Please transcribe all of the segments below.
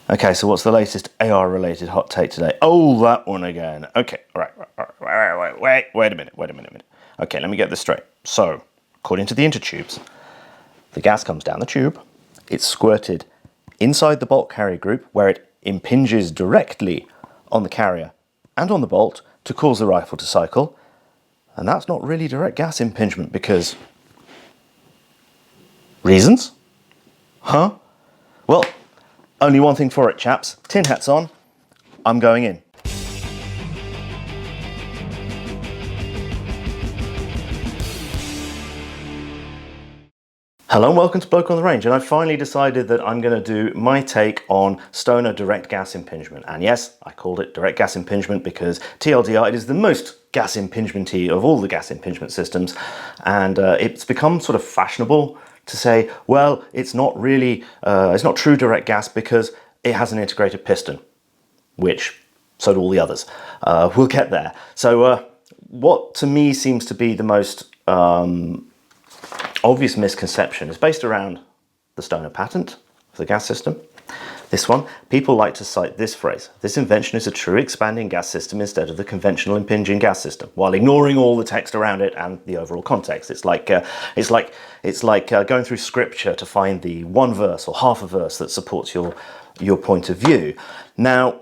Okay, so what's the latest AR-related hot take today? Oh, that one again. Okay, all right, wait a minute. Okay, let me get this straight. So, according to the intertubes, the gas comes down the tube, it's squirted inside the bolt carrier group where it impinges directly on the carrier and on the bolt to cause the rifle to cycle, and that's not really direct gas impingement because... Reasons? Huh? Well, only one thing for it, chaps. Tin hats on. I'm going in. Hello and welcome to Bloke on the Range, and I've finally decided that I'm going to do my take on Stoner direct gas impingement. And yes, I called it direct gas impingement because TLDR, it is the most gas impingement-y of all the gas impingement systems, and it's become sort of fashionable to say, well, it's not really, it's not true direct gas because it has an integrated piston, which so do all the others. We'll get there. So what to me seems to be the most obvious misconception is based around the Stoner patent for the gas system. This one, people like to cite this phrase: this invention is a true expanding gas system instead of the conventional impinging gas system, while ignoring all the text around it and the overall context. It's like going through scripture to find the one verse or half a verse that supports your point of view. Now,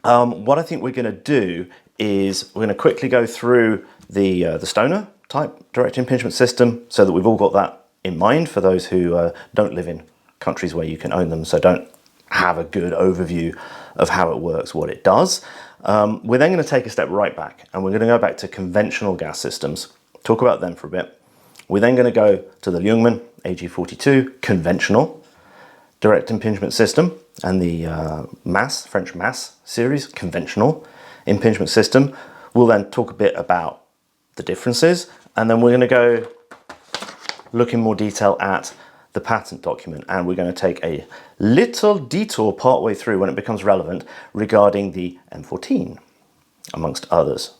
what I think we're going to do is we're going to quickly go through the Stoner type direct impingement system so that we've all got that in mind for those who don't live in countries where you can own them, so don't have a good overview of how it works, what it does. We're then going to take a step right back and we're going to go back to conventional gas systems, talk about them for a bit. We're then going to go to the Ljungmann AG42 conventional direct impingement system and the French Mass series conventional impingement system. We'll then talk a bit about the differences, and then we're going to go look in more detail at the patent document, and we're going to take a little detour partway through when it becomes relevant regarding the M14, amongst others.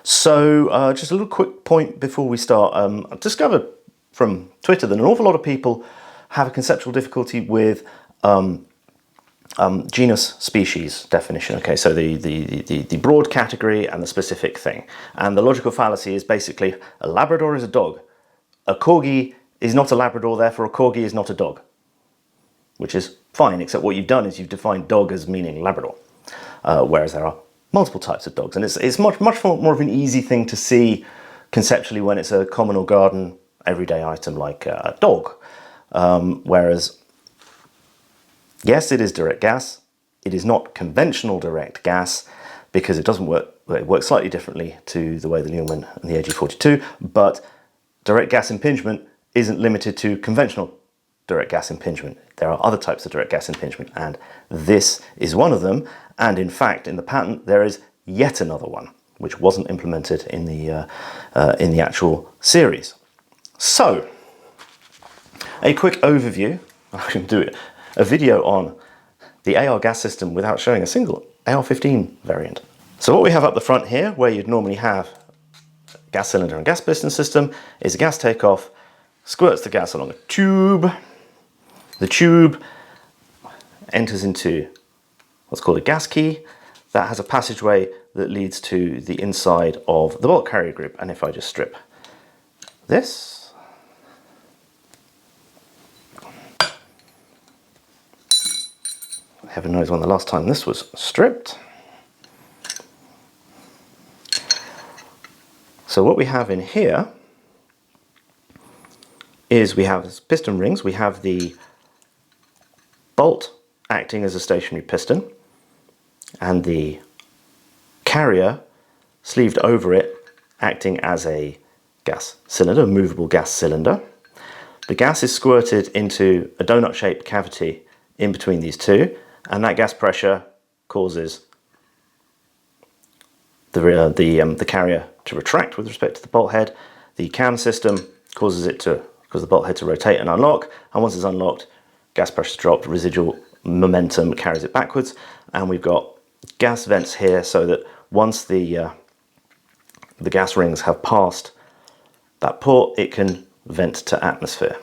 So just a little quick point before we start. I've discovered from Twitter that an awful lot of people have a conceptual difficulty with genus species definition. Okay, so the broad category and the specific thing. And the logical fallacy is basically a Labrador is a dog. A Corgi is not a Labrador, therefore a Corgi is not a dog. Which is fine, except what you've done is you've defined dog as meaning Labrador. Whereas there are multiple types of dogs. And it's much more of an easy thing to see conceptually when it's a common or garden everyday item like a dog. Whereas, yes, it is direct gas. It is not conventional direct gas because it doesn't work. It works slightly differently to the way the Ljungmann and the AG42, but direct gas impingement isn't limited to conventional direct gas impingement. There are other types of direct gas impingement, and this is one of them. And in fact, in the patent, there is yet another one, which wasn't implemented in the actual series. So, a quick overview. I can do a video on the AR gas system without showing a single AR-15 variant. So what we have up the front here, where you'd normally have gas cylinder and gas piston system, is a gas takeoff, squirts the gas along a tube. The tube enters into what's called a gas key. That has a passageway that leads to the inside of the bolt carrier group. And if I just strip this, heaven knows when the last time this was stripped. So what we have in here is we have piston rings. We have the bolt acting as a stationary piston and the carrier sleeved over it acting as a gas cylinder, a movable gas cylinder. The gas is squirted into a donut-shaped cavity in between these two, and that gas pressure causes the carrier to retract with respect to the bolt head. The cam system causes the bolt head to rotate and unlock, and once it's unlocked, gas pressure is dropped, residual momentum carries it backwards, and we've got gas vents here so that once the gas rings have passed that port, it can vent to atmosphere.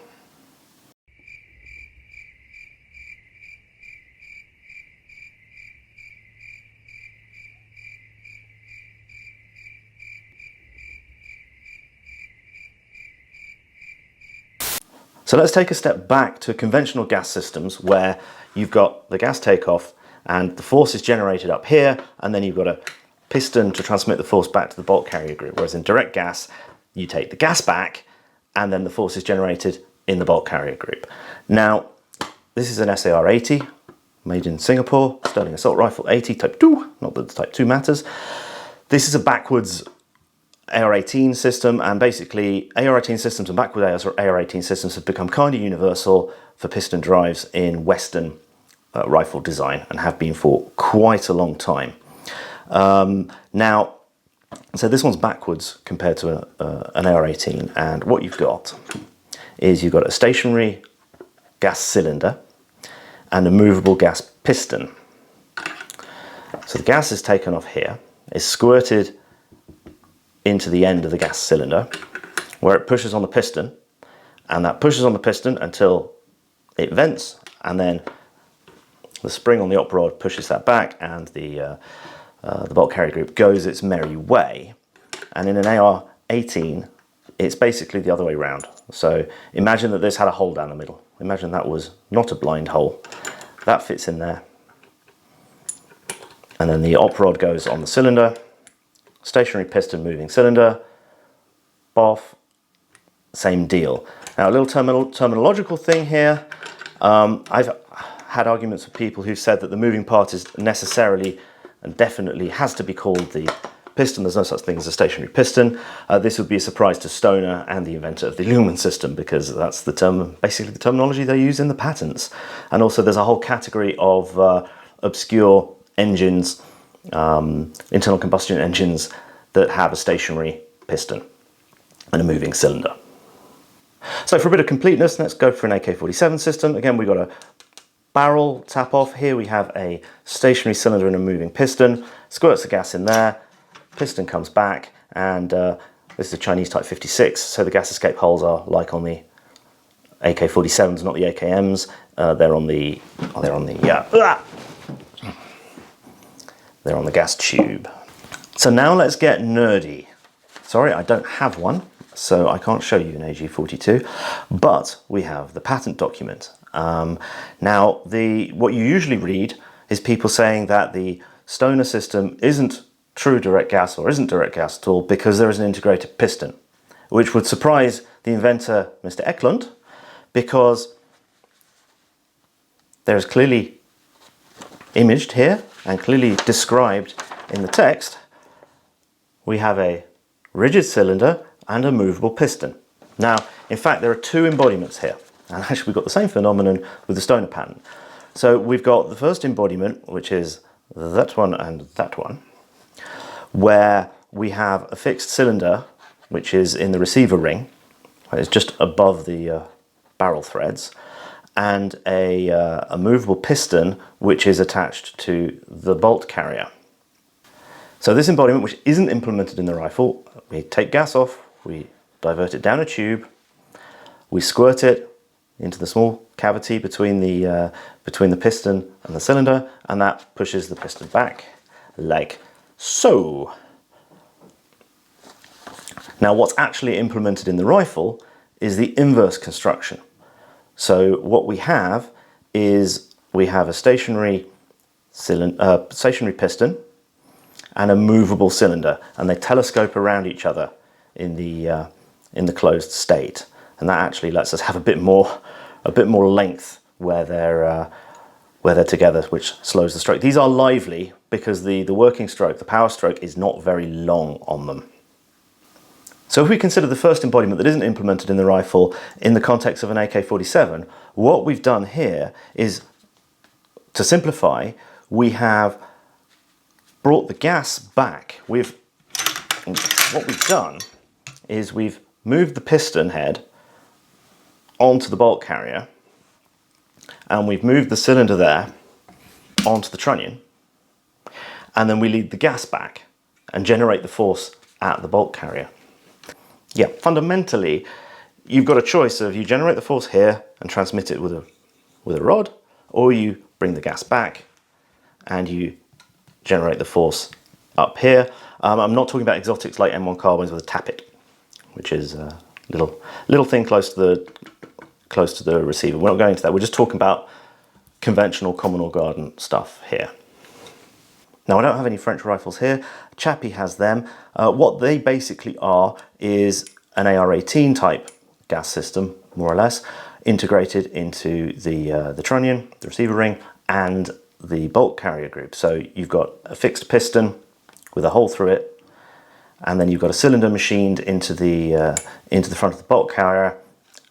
So let's take a step back to conventional gas systems where you've got the gas takeoff and the force is generated up here, and then you've got a piston to transmit the force back to the bulk carrier group. Whereas in direct gas, you take the gas back and then the force is generated in the bulk carrier group. Now, this is an SAR-80 made in Singapore, Sterling Assault Rifle 80 Type 2, not that the Type 2 matters. This is a backwards AR-18 system, and basically AR-18 systems and backward AR-18 systems have become kind of universal for piston drives in Western rifle design and have been for quite a long time. Now, so this one's backwards compared to an AR-18, and what you've got is you've got a stationary gas cylinder and a movable gas piston. So the gas is taken off here, is squirted into the end of the gas cylinder where it pushes on the piston, and that pushes on the piston until it vents, and then the spring on the op rod pushes that back, and the bulk carrier group goes its merry way. And in an AR-18, it's basically the other way around. So imagine that this had a hole down the middle. Imagine that was not a blind hole. That fits in there. And then the op rod goes on the cylinder, stationary piston moving cylinder, boff, same deal. Now a little terminological thing here. I've had arguments with people who said that the moving part is necessarily and definitely has to be called the piston. There's no such thing as a stationary piston. This would be a surprise to Stoner and the inventor of the Ljungmann system, because that's the term, basically the terminology they use in the patents. And also there's a whole category of obscure engines, internal combustion engines that have a stationary piston and a moving cylinder. So for a bit of completeness, let's go for an AK-47 system. Again, we've got a barrel tap off. Here we have a stationary cylinder and a moving piston. Squirts the gas in there, piston comes back, and this is a Chinese Type 56, so the gas escape holes are like on the AK-47s, not the AKMs. They're on the gas tube. So now let's get nerdy. Sorry, I don't have one, so I can't show you an AG42, but we have the patent document. Now, what you usually read is people saying that the Stoner system isn't true direct gas or isn't direct gas at all because there is an integrated piston, which would surprise the inventor, Mr. Eklund, because there is clearly imaged here and clearly described in the text, we have a rigid cylinder and a movable piston. Now, in fact, there are two embodiments here, and actually we've got the same phenomenon with the Stoner patent. So we've got the first embodiment, which is that one and that one, where we have a fixed cylinder, which is in the receiver ring, it's just above the barrel threads, and a movable piston, which is attached to the bolt carrier. So this embodiment, which isn't implemented in the rifle, we take gas off, we divert it down a tube, we squirt it into the small cavity between the piston and the cylinder, and that pushes the piston back like so. Now what's actually implemented in the rifle is the inverse construction. So what we have is we have a stationary piston and a movable cylinder, and they telescope around each other in the closed state, and that actually lets us have a bit more length where they're together, which slows the stroke. These are lively because the working stroke, the power stroke, is not very long on them. So if we consider the first embodiment that isn't implemented in the rifle in the context of an AK-47, what we've done here is, to simplify, we have brought the gas back. What we've done is we've moved the piston head onto the bolt carrier, and we've moved the cylinder there onto the trunnion, and then we lead the gas back and generate the force at the bolt carrier. Yeah, fundamentally, you've got a choice of you generate the force here and transmit it with a rod, or you bring the gas back and you generate the force up here. I'm not talking about exotics like M1 carbines with a tappet, which is a little thing close to close to the receiver. We're not going into that. We're just talking about conventional common or garden stuff here. Now, I don't have any French rifles here. Chappie has them. What they basically are is an AR-18 type gas system, more or less, integrated into the trunnion, the receiver ring, and the bolt carrier group. So you've got a fixed piston with a hole through it, and then you've got a cylinder machined into the front of the bolt carrier,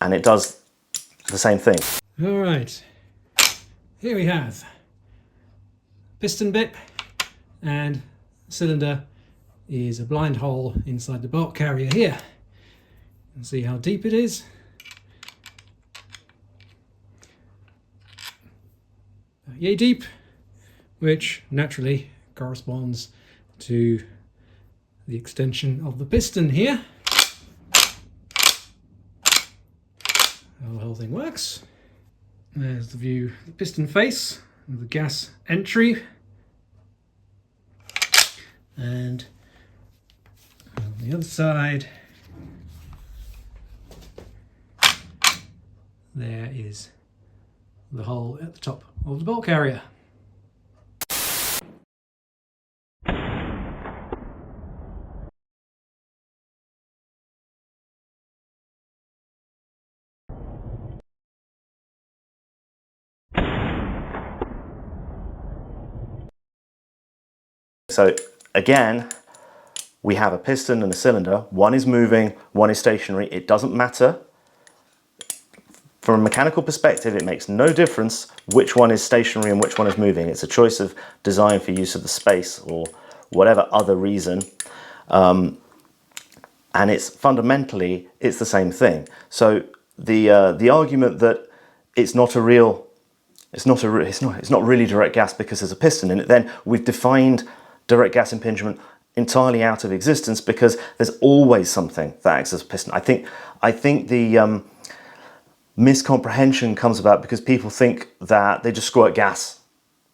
and it does the same thing. All right, here we have piston bit, and cylinder is a blind hole inside the bolt carrier here. You can see how deep it is. Yay deep, which naturally corresponds to the extension of the piston here. How the whole thing works. There's the view, the piston face of the gas entry. And on the other side, there is the hole at the top of the bolt carrier. So again, we have a piston and a cylinder. One is moving, one is stationary. It doesn't matter. From a mechanical perspective, it makes no difference which one is stationary and which one is moving. It's a choice of design for use of the space or whatever other reason. And it's fundamentally, it's the same thing. So the argument that it's not really direct gas because there's a piston in it, then we've defined direct gas impingement entirely out of existence, because there's always something that acts as a piston. I think the miscomprehension comes about because people think that they just squirt gas.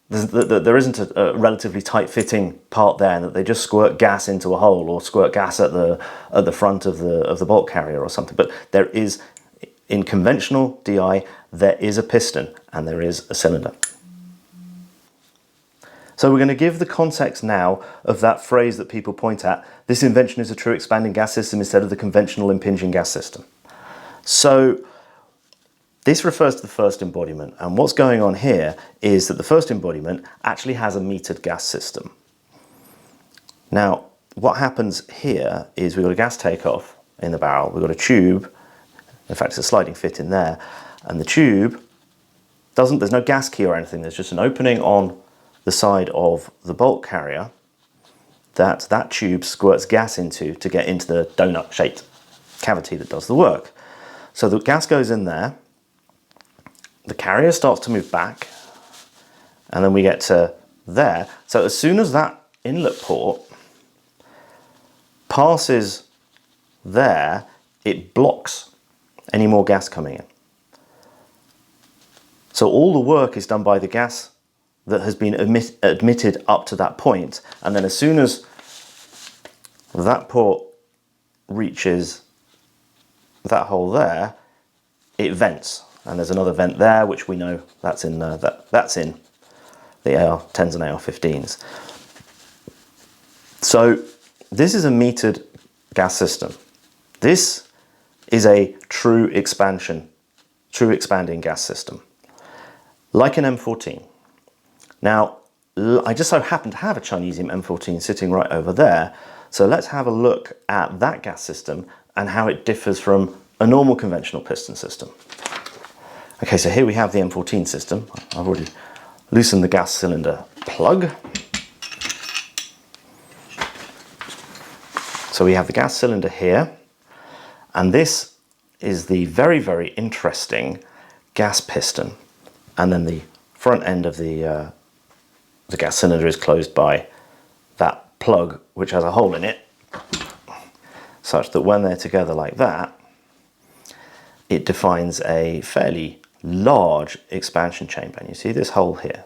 There isn't a relatively tight-fitting part there, and that they just squirt gas into a hole or squirt gas at the front of the bolt carrier or something. But there is, in conventional DI, there is a piston and there is a cylinder. So we're going to give the context now of that phrase that people point at. This invention is a true expanding gas system instead of the conventional impinging gas system. So this refers to the first embodiment, and what's going on here is that the first embodiment actually has a metered gas system. Now, what happens here is we've got a gas takeoff in the barrel, we've got a tube, in fact it's a sliding fit in there, and the tube there's no gas key or anything, there's just an opening on the side of the bolt carrier that tube squirts gas into to get into the donut-shaped cavity that does the work. So the gas goes in there, the carrier starts to move back, and then we get to there. So as soon as that inlet port passes there, it blocks any more gas coming in. So all the work is done by the gas that has been admitted up to that point, and then as soon as that port reaches that hole there, it vents, and there's another vent there, which we know that's in that's in the AR-10s and AR-15s. So this is a metered gas system. This is a true expanding gas system, like an M14. Now, I just so happen to have a Chinese M14 sitting right over there, so let's have a look at that gas system and how it differs from a normal conventional piston system. Okay, so here we have the M14 system. I've already loosened the gas cylinder plug. So we have the gas cylinder here, and this is the very, very interesting gas piston, and then the front end of the gas cylinder is closed by that plug, which has a hole in it, such that when they're together like that, it defines a fairly large expansion chamber. And you see this hole here.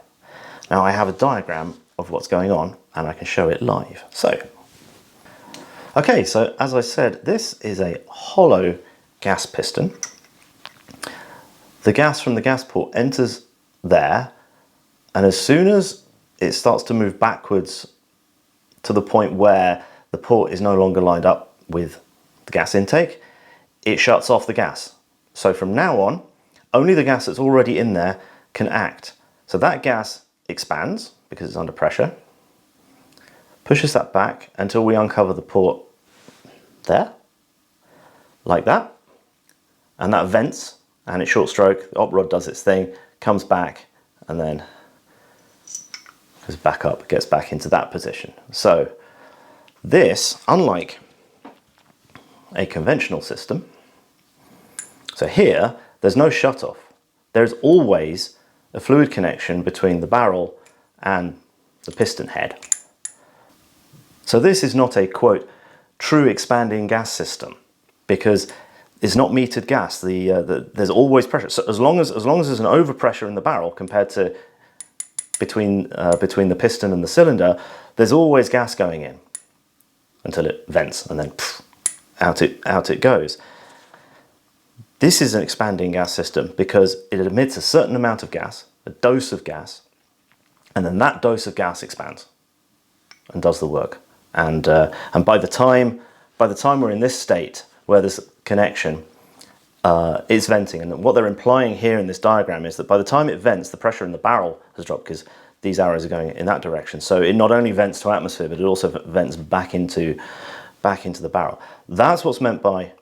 Now I have a diagram of what's going on, and I can show it live. Okay, so as I said, this is a hollow gas piston. the gas from the gas port enters there, and as soon as it starts to move backwards to the point where the port is no longer lined up with the gas intake, it shuts off the gas. So from now on, only the gas that's already in there can act. So that gas expands because it's under pressure, pushes that back until we uncover the port there, like that, and that vents, and it's short stroke, the op rod does its thing, comes back, and then goes back up, gets back into that position. So this, unlike a conventional system, so here there's no shut-off. There's always a fluid connection between the barrel and the piston head. So this is not a, quote, true expanding gas system, because it's not metered gas. There's always pressure. So as long as there's an overpressure in the barrel compared to between the piston and the cylinder, there's always gas going in until it vents, and then pff, out it goes. This is an expanding gas system because it emits a certain amount of gas, a dose of gas, and then that dose of gas expands and does the work. And by the time we're in this state where this connection is venting, and what they're implying here in this diagram is that by the time it vents, the pressure in the barrel has dropped because these arrows are going in that direction. So it not only vents to atmosphere, but it also vents back into the barrel. That's what's meant by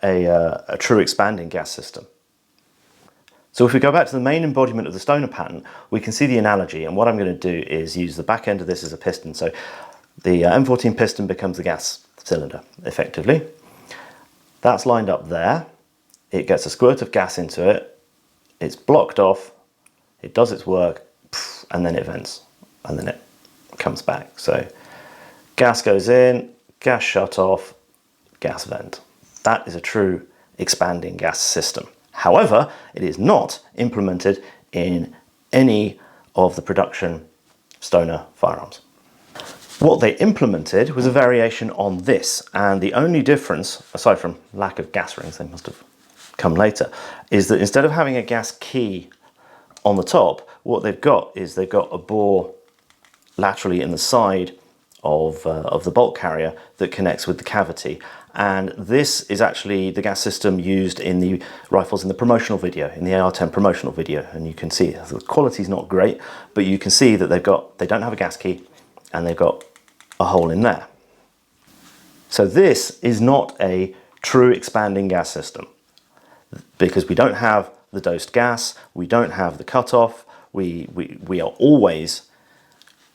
a true expanding gas system. So if we go back to the main embodiment of the Stoner patent, we can see the analogy, and what I'm going to do is use the back end of this as a piston. So the M14 piston becomes the gas cylinder, effectively. That's lined up there. It gets a squirt of gas into it. It's blocked off. It does its work, and then it vents, and then it comes back. So gas goes in, gas shut off, gas vent. That is a true expanding gas system. However, it is not implemented in any of the production Stoner firearms. What they implemented was a variation on this, and the only difference, aside from lack of gas rings, they must have come later, is that instead of having a gas key on the top, what they've got is they've got a bore laterally in the side of the bolt carrier that connects with the cavity. And this is actually the gas system used in the rifles in the promotional video, in the AR-10 promotional video. And you can see the quality's not great, but you can see that they don't have a gas key, and they've got a hole in there. So this is not a true expanding gas system, because we don't have the dosed gas, we don't have the cutoff, we are always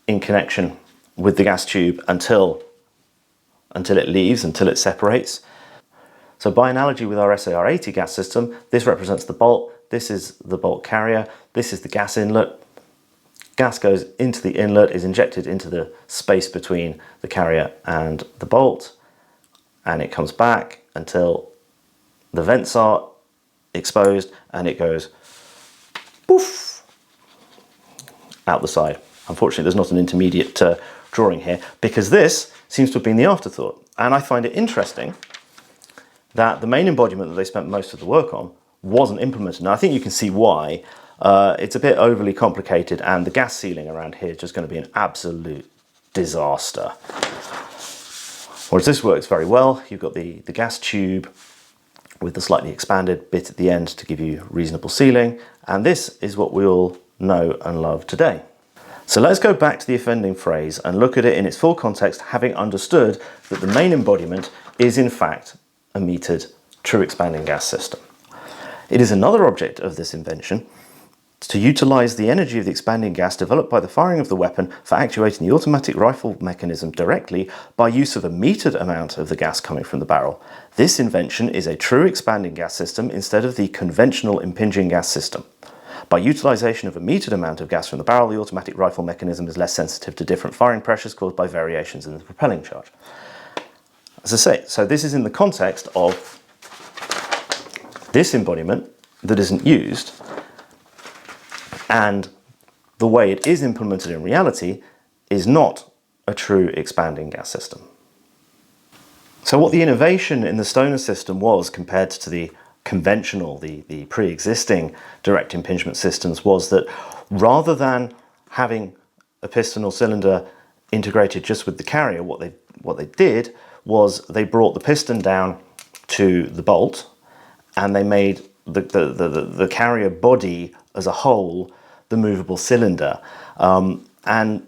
in connection with the gas tube until it leaves, until it separates. So by analogy with our SAR-80 gas system, this represents the bolt, this is the bolt carrier, this is the gas inlet. Gas goes into the inlet, is injected into the space between the carrier and the bolt, and it comes back until the vents are exposed, and it goes poof out the side. Unfortunately, there's not an intermediate drawing here, because this seems to have been the afterthought. And I find it interesting that the main embodiment that they spent most of the work on wasn't implemented. Now, I think you can see why. It's a bit overly complicated, and the gas sealing around here is just going to be an absolute disaster. Whereas this works very well. You've got the gas tube with the slightly expanded bit at the end to give you reasonable sealing, and this is what we all know and love today. So let's go back to the offending phrase and look at it in its full context, having understood that the main embodiment is in fact a metered true expanding gas system. It is another object of this invention to utilize the energy of the expanding gas developed by the firing of the weapon for actuating the automatic rifle mechanism directly by use of a metered amount of the gas coming from the barrel. This invention is a true expanding gas system instead of the conventional impinging gas system. By utilization of a metered amount of gas from the barrel, the automatic rifle mechanism is less sensitive to different firing pressures caused by variations in the propelling charge. As I say, so this is in the context of this embodiment that isn't used, and the way it is implemented in reality is not a true expanding gas system. So what the innovation in the Stoner system was compared to the conventional, the pre-existing direct impingement systems was that rather than having a piston or cylinder integrated just with the carrier, what they did was they brought the piston down to the bolt, and they made the carrier body as a whole the movable cylinder. And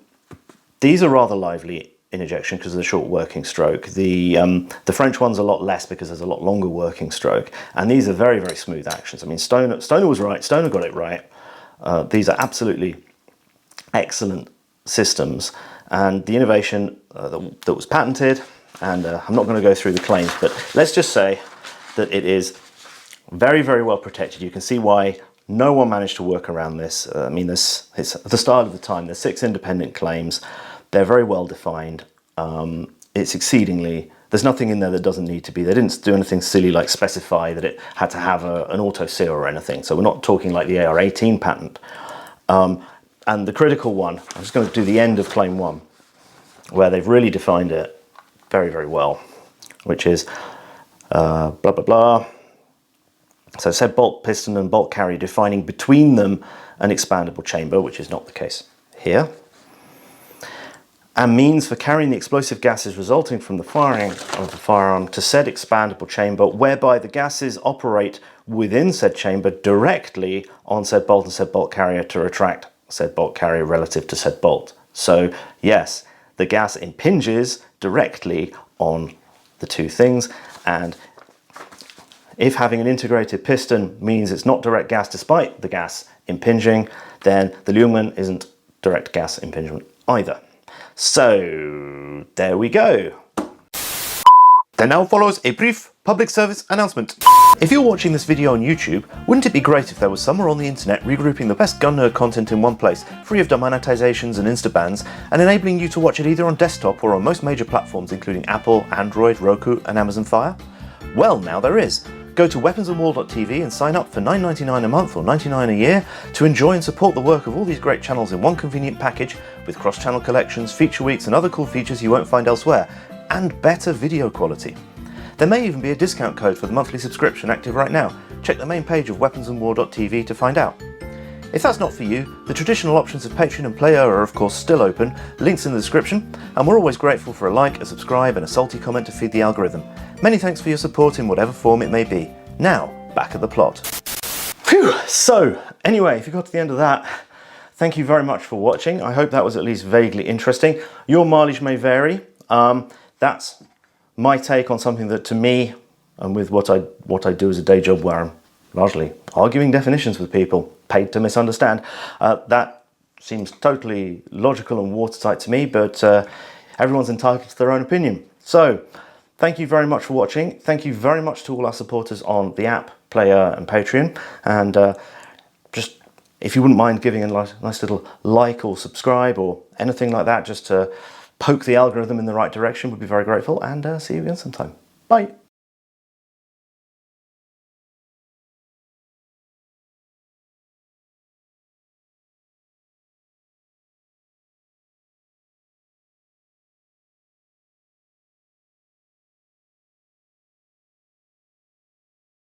these are rather lively in ejection because of the short working stroke. The French one's a lot less because there's a lot longer working stroke, and these are very, very smooth actions. I mean, Stoner was right. Stoner got it right. These are absolutely excellent systems, and the innovation that was patented, and I'm not going to go through the claims, but let's just say that it is very, very well protected. You can see why no one managed to work around this. I mean, it's at the start of the time. There's 6 independent claims. They're very well defined. It's exceedingly, there's nothing in there that doesn't need to be. They didn't do anything silly like specify that it had to have an auto seal or anything. So we're not talking like the AR-18 patent. And the critical one, I'm just going to do the end of claim 1, where they've really defined it very, very well, which is blah, blah, blah. So said bolt, piston and bolt carrier defining between them an expandable chamber, which is not the case here, and means for carrying the explosive gases resulting from the firing of the firearm to said expandable chamber, whereby the gases operate within said chamber directly on said bolt and said bolt carrier to retract said bolt carrier relative to said bolt. So yes, the gas impinges directly on the two things, and if having an integrated piston means it's not direct gas despite the gas impinging, then the Ljungmann isn't direct gas impingement either. So there we go. There now follows a brief public service announcement. If you're watching this video on YouTube, wouldn't it be great if there was somewhere on the internet regrouping the best gun nerd content in one place, free of demonetizations and insta-bans, and enabling you to watch it either on desktop or on most major platforms including Apple, Android, Roku and Amazon Fire? Well, now there is. Go to weaponsandwar.tv and sign up for $9.99 a month or $99 a year to enjoy and support the work of all these great channels in one convenient package with cross-channel collections, feature weeks and other cool features you won't find elsewhere, and better video quality. There may even be a discount code for the monthly subscription active right now. Check the main page of weaponsandwar.tv to find out. If that's not for you, the traditional options of Patreon and Player are of course still open, links in the description, and we're always grateful for a like, a subscribe and a salty comment to feed the algorithm. Many thanks for your support in whatever form it may be. Now, back at the plot. Phew! So, anyway, if you got to the end of that, thank you very much for watching. I hope that was at least vaguely interesting. Your mileage may vary. That's my take on something that to me, and with what I do as a day job where I'm largely arguing definitions with people, paid to misunderstand, that seems totally logical and watertight to me, but everyone's entitled to their own opinion. So, thank you very much for watching. Thank you very much to all our supporters on the app, Player and Patreon. And just, if you wouldn't mind giving a nice little like or subscribe or anything like that, just to poke the algorithm in the right direction, would be very grateful. And see you again sometime. Bye.